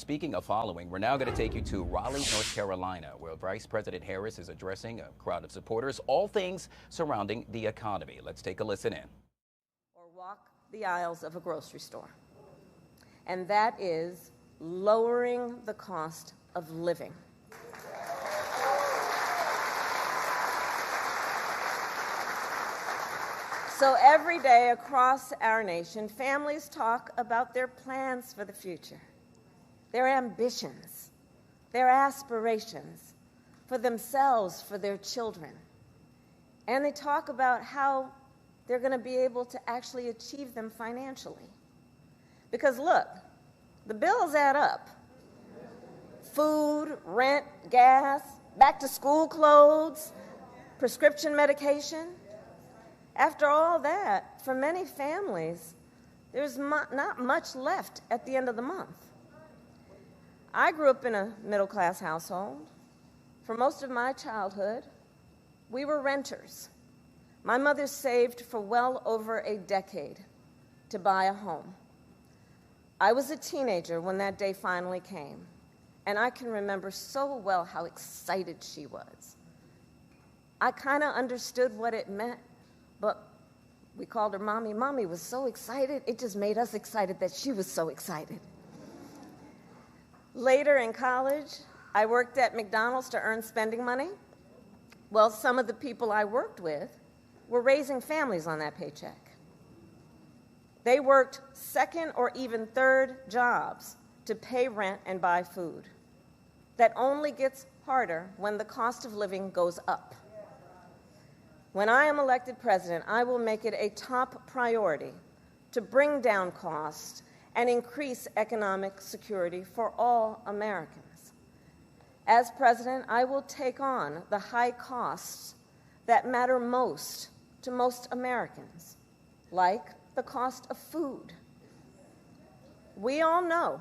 Speaking of following, we're now going to take you to Raleigh, North Carolina, where Vice President Harris is addressing a crowd of supporters, all things surrounding the economy. Let's take a listen in. Or walk the aisles of a grocery store, and that is lowering the cost of living. So every day across our nation, families talk about their plans for the future, their ambitions, their aspirations for themselves, for their children. And they talk about how they're going to be able to actually achieve them financially. Because look, the bills add up. Food, rent, gas, back to school clothes, prescription medication. After all that, for many families, there's not much left at the end of the month. I grew up in a middle-class household. For most of my childhood, we were renters. My mother saved for well over a decade to buy a home. I was a teenager when that day finally came, and I can remember so well how excited she was. I kind of understood what it meant, but we called her Mommy. Mommy was so excited, it just made us excited that she was so excited. Later in college, I worked at McDonald's to earn spending money. Well, some of the people I worked with were raising families on that paycheck. They worked second or even third jobs to pay rent and buy food. That only gets harder when the cost of living goes up. When I am elected president, I will make it a top priority to bring down costs and increase economic security for all Americans. As president, I will take on the high costs that matter most to most Americans, like the cost of food. We all know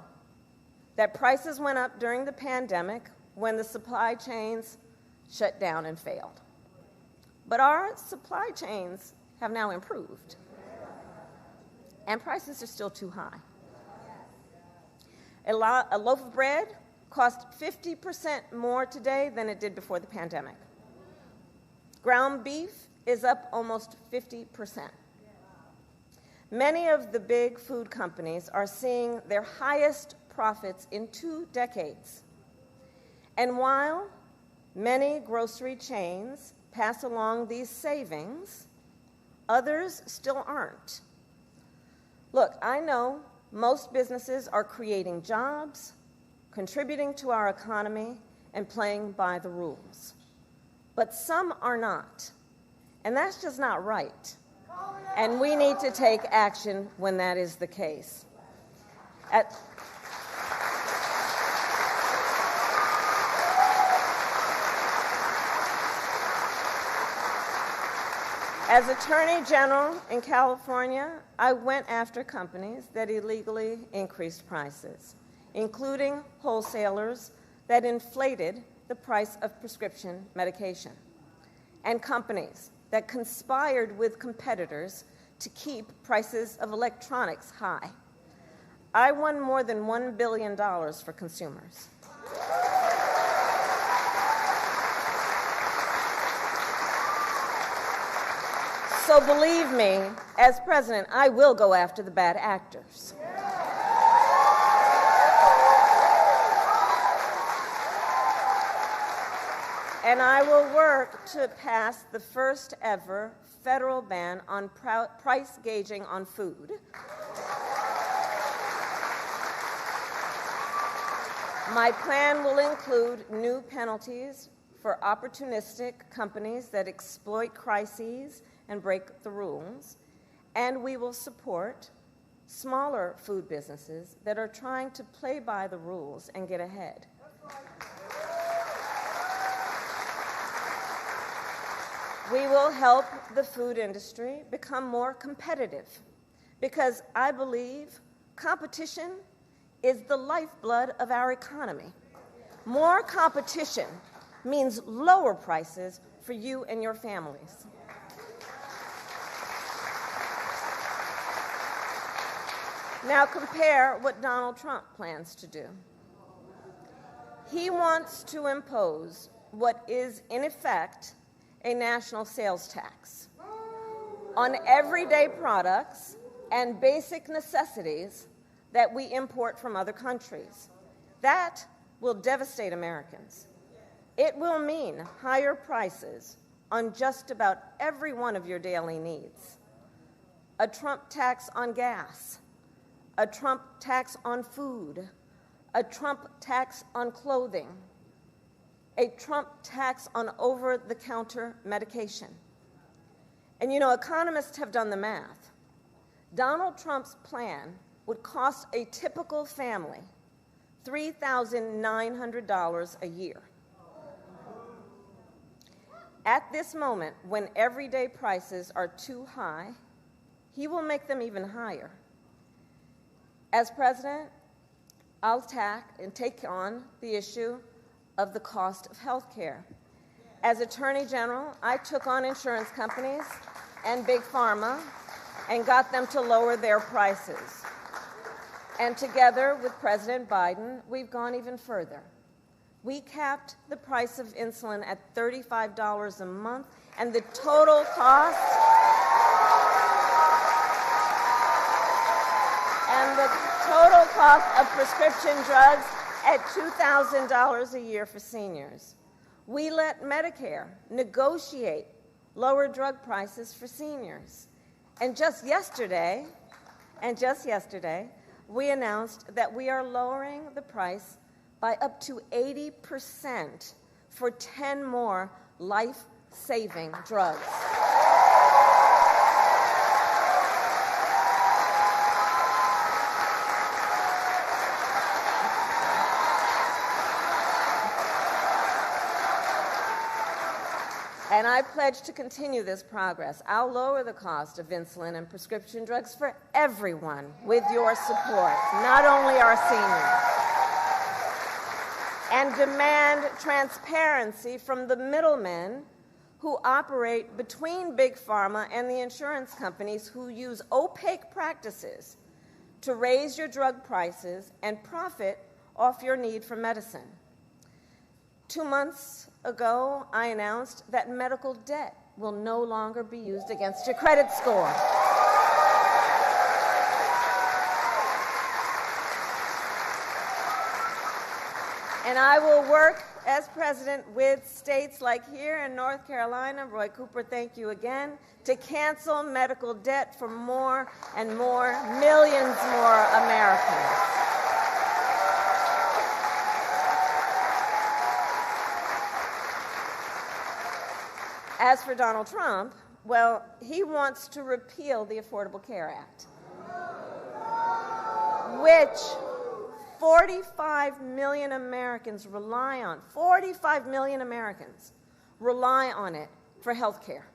that prices went up during the pandemic when the supply chains shut down and failed. But our supply chains have now improved, and prices are still too high. A loaf of bread costs 50% more today than it did before the pandemic. Ground beef is up almost 50%. Many of the big food companies are seeing their highest profits in 2 decades. And while many grocery chains pass along these savings, others still aren't. Look, I know most businesses are creating jobs, contributing to our economy, and playing by the rules. But some are not, and that's just not right. And we need to take action when that is the case. As Attorney General in California, I went after companies that illegally increased prices, including wholesalers that inflated the price of prescription medication, and companies that conspired with competitors to keep prices of electronics high. I won more than $1 billion for consumers. So believe me, as president, I will go after the bad actors. And I will work to pass the first ever federal ban on price gauging on food. My plan will include new penalties for opportunistic companies that exploit crises and break the rules, and we will support smaller food businesses that are trying to play by the rules and get ahead. We will help the food industry become more competitive because I believe competition is the lifeblood of our economy. More competition means lower prices for you and your families. Now compare what Donald Trump plans to do. He wants to impose what is, in effect, a national sales tax on everyday products and basic necessities that we import from other countries. That will devastate Americans. It will mean higher prices on just about every one of your daily needs. A Trump tax on gas, a Trump tax on food, a Trump tax on clothing, a Trump tax on over-the-counter medication. And you know, economists have done the math. Donald Trump's plan would cost a typical family $3,900 a year. At this moment, when everyday prices are too high, he will make them even higher. As president, I'll take on the issue of the cost of health care. As Attorney General, I took on insurance companies and Big Pharma and got them to lower their prices. And together with President Biden, we've gone even further. We capped the price of insulin at $35 a month, and the total cost of prescription drugs at $2,000 a year for seniors. We let Medicare negotiate lower drug prices for seniors. And just yesterday, we announced that we are lowering the price by up to 80% for 10 more life-saving drugs. And I pledge to continue this progress. I'll lower the cost of insulin and prescription drugs for everyone with your support, not only our seniors. And demand transparency from the middlemen who operate between Big Pharma and the insurance companies who use opaque practices to raise your drug prices and profit off your need for medicine. 2 months ago, I announced that medical debt will no longer be used against your credit score. And I will work as president with states like here in North Carolina, Roy Cooper, thank you again, to cancel medical debt for more and more, millions more Americans. As for Donald Trump, well, he wants to repeal the Affordable Care Act, which 45 million Americans rely on. 45 million Americans rely on it for health care.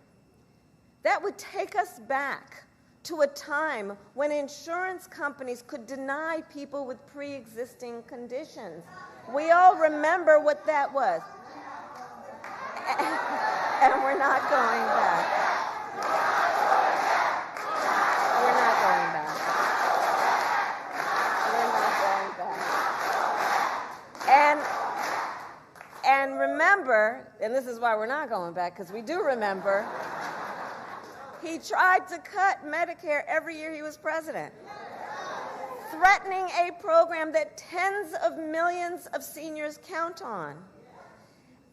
That would take us back to a time when insurance companies could deny people with pre-existing conditions. We all remember what that was. And we're not going back. We're not going back. We're not going back. And remember, and this is why we're not going back, because we do remember, he tried to cut Medicare every year he was president, threatening a program that tens of millions of seniors count on.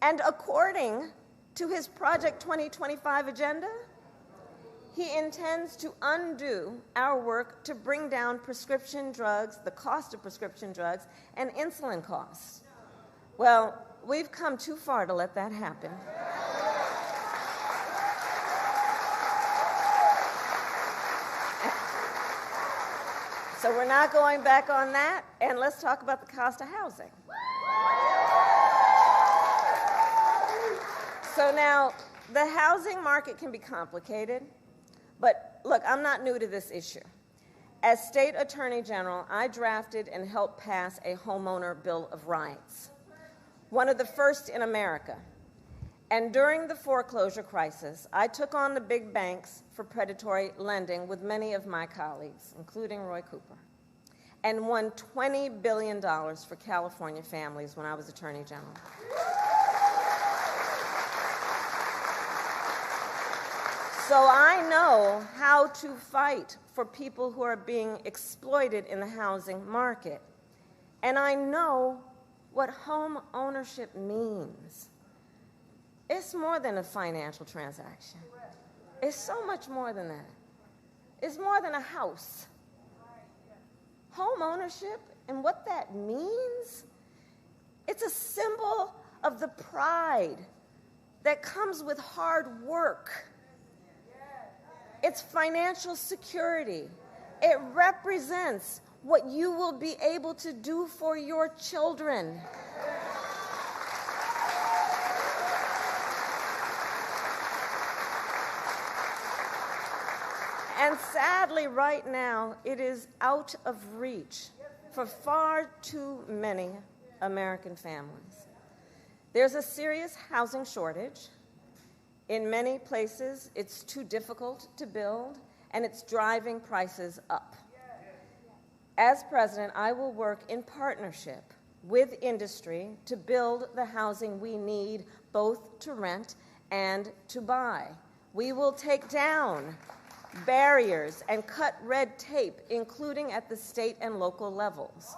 And according to his Project 2025 agenda, he intends to undo our work to bring down prescription drugs, the cost of prescription drugs, and insulin costs. Well, we've come too far to let that happen. So we're not going back on that, and let's talk about the cost of housing. So now, the housing market can be complicated, but look, I'm not new to this issue. As State Attorney General, I drafted and helped pass a homeowner Bill of Rights, one of the first in America. And during the foreclosure crisis, I took on the big banks for predatory lending with many of my colleagues, including Roy Cooper. and won $20 billion for California families when I was Attorney General. So I know how to fight for people who are being exploited in the housing market. And I know what home ownership means. It's more than a financial transaction. It's so much more than that. It's more than a house. Home ownership and what that means, it's a symbol of the pride that comes with hard work. It's financial security. It represents what you will be able to do for your children. And sadly, right now, it is out of reach for far too many American families. There's a serious housing shortage. In many places, it's too difficult to build, and it's driving prices up. As president, I will work in partnership with industry to build the housing we need, both to rent and to buy. We will take down barriers and cut red tape, including at the state and local levels.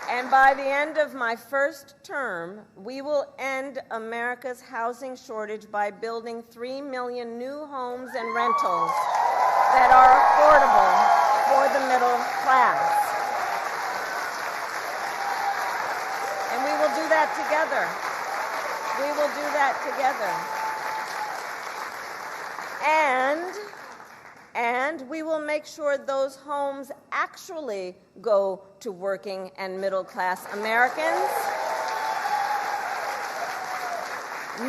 And by the end of my first term, we will end America's housing shortage by building 3 million new homes and rentals that are affordable for the middle class. And we will do that together. We will do that together. And we will make sure those homes actually go to working and middle class Americans,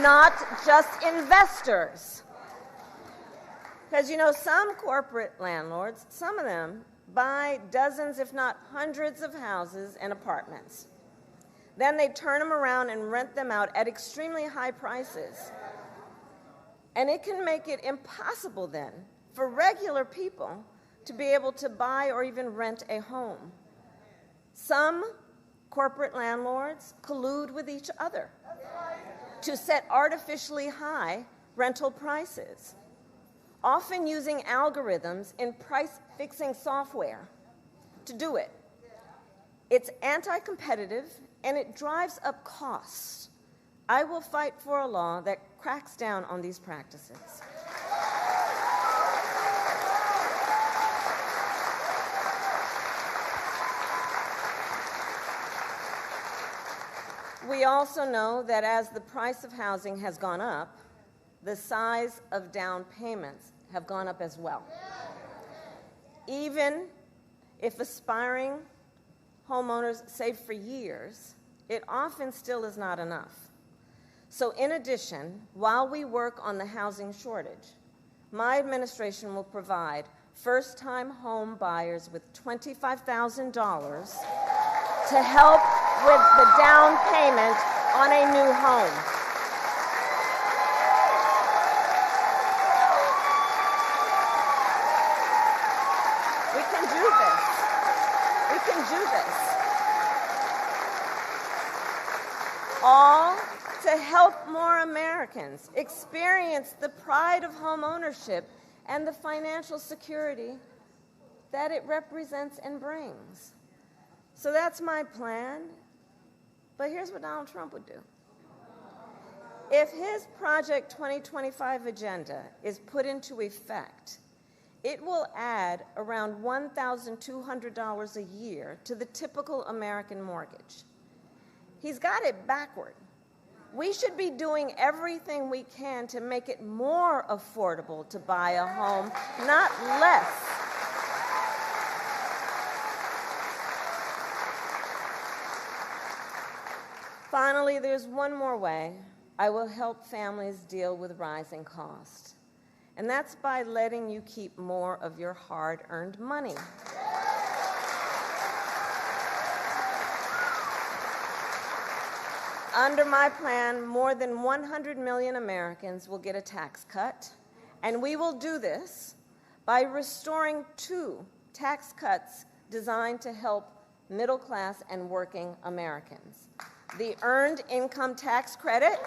not just investors. Because, you know, some corporate landlords, some of them buy dozens, if not hundreds of houses and apartments. Then they turn them around and rent them out at extremely high prices. And it can make it impossible then for regular people to be able to buy or even rent a home. Some corporate landlords collude with each other to set artificially high rental prices, often using algorithms in price-fixing software to do it. It's anti-competitive, and it drives up costs. I will fight for a law that cracks down on these practices. We also know that as the price of housing has gone up, the size of down payments have gone up as well. Even if aspiring homeowners save for years, it often still is not enough. So in addition, while we work on the housing shortage, my administration will provide first-time home buyers with $25,000 to help with the down payment on a new home. We can do this. We can do this. All to help more Americans experience the pride of home ownership and the financial security that it represents and brings. So that's my plan. But here's what Donald Trump would do. If his Project 2025 agenda is put into effect, it will add around $1,200 a year to the typical American mortgage. He's got it backward. We should be doing everything we can to make it more affordable to buy a home, not less. Finally, there's one more way I will help families deal with rising costs, and that's by letting you keep more of your hard-earned money. Under my plan, more than 100 million Americans will get a tax cut, and we will do this by restoring 2 tax cuts designed to help middle-class and working Americans: the Earned Income Tax Credit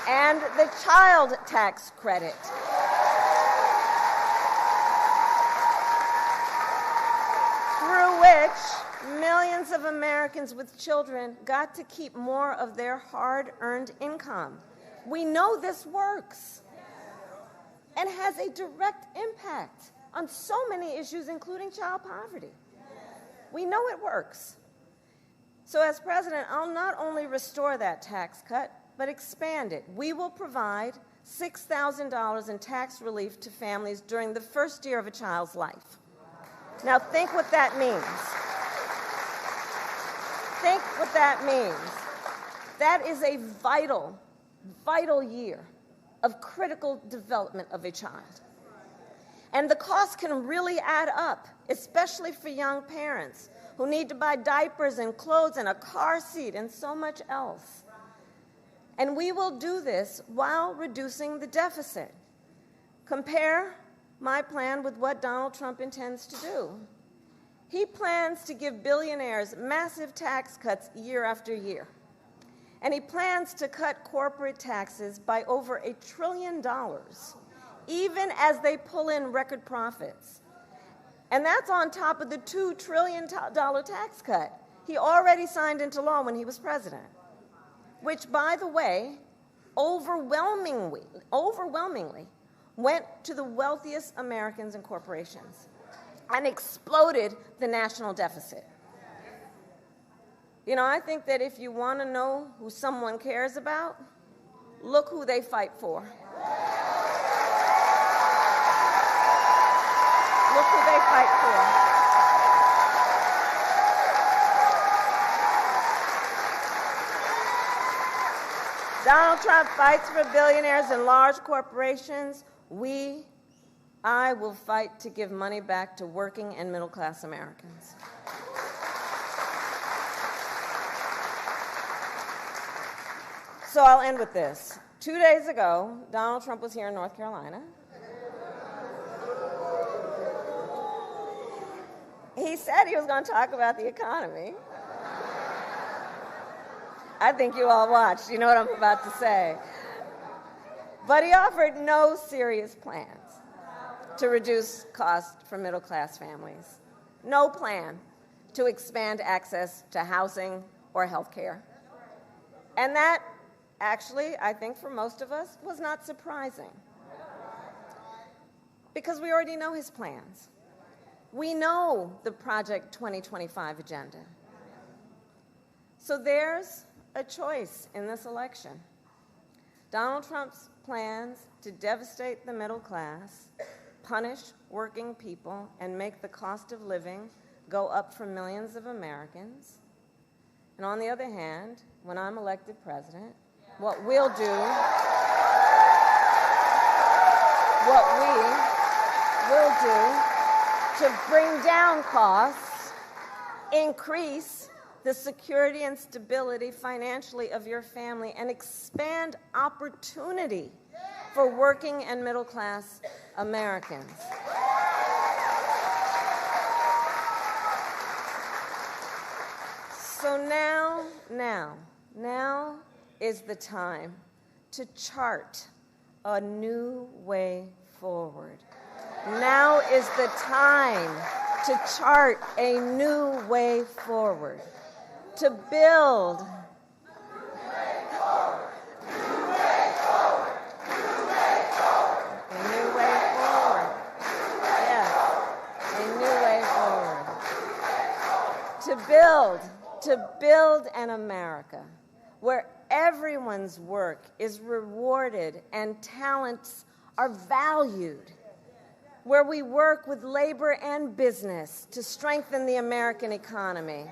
and the Child Tax Credit. Through which millions of Americans with children got to keep more of their hard-earned income. We know this works and has a direct impact on so many issues, including child poverty. We know it works. So as president, I'll not only restore that tax cut, but expand it. We will provide $6,000 in tax relief to families during the first year of a child's life. Now think what that means. Think what that means. That is a vital, vital year of critical development of a child. And the cost can really add up, especially for young parents who need to buy diapers and clothes and a car seat and so much else. And we will do this while reducing the deficit. Compare my plan with what Donald Trump intends to do. He plans to give billionaires massive tax cuts year after year. And he plans to cut corporate taxes by over $1 trillion, even as they pull in record profits. And that's on top of the $2 trillion tax cut he already signed into law when he was president, which, by the way, overwhelmingly went to the wealthiest Americans and corporations and exploded the national deficit. You know, I think that if you want to know who someone cares about, look who they fight for. Look who they fight for. Donald Trump fights for billionaires and large corporations. I will fight to give money back to working and middle-class Americans. So I'll end with this. 2 days ago, Donald Trump was here in North Carolina. He said he was going to talk about the economy. I think you all watched. You know what I'm about to say. But he offered no serious plans to reduce costs for middle-class families. No plan to expand access to housing or health care. And that, actually, I think for most of us, was not surprising. Because we already know his plans. We know the Project 2025 agenda. So there's a choice in this election. Donald Trump's plans to devastate the middle class, punish working people, and make the cost of living go up for millions of Americans. And on the other hand, when I'm elected president, what we will do to bring down costs, increase the security and stability financially of your family, and expand opportunity for working and middle-class Americans. So now is the time to chart a new way forward. Now is the time to chart a new way forward, to build to build an America where everyone's work is rewarded and talents are valued, where we work with labor and business to strengthen the American economy,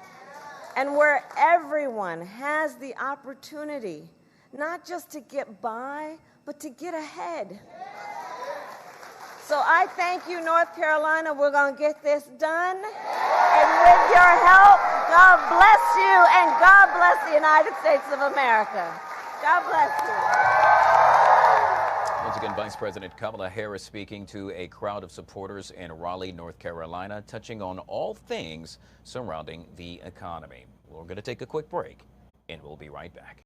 and where everyone has the opportunity not just to get by, but to get ahead. So I thank you, North Carolina. We're going to get this done. And with your help, God bless you, and God bless the United States of America. God bless you. Once again, Vice President Kamala Harris speaking to a crowd of supporters in Raleigh, North Carolina, touching on all things surrounding the economy. We're going to take a quick break, and we'll be right back.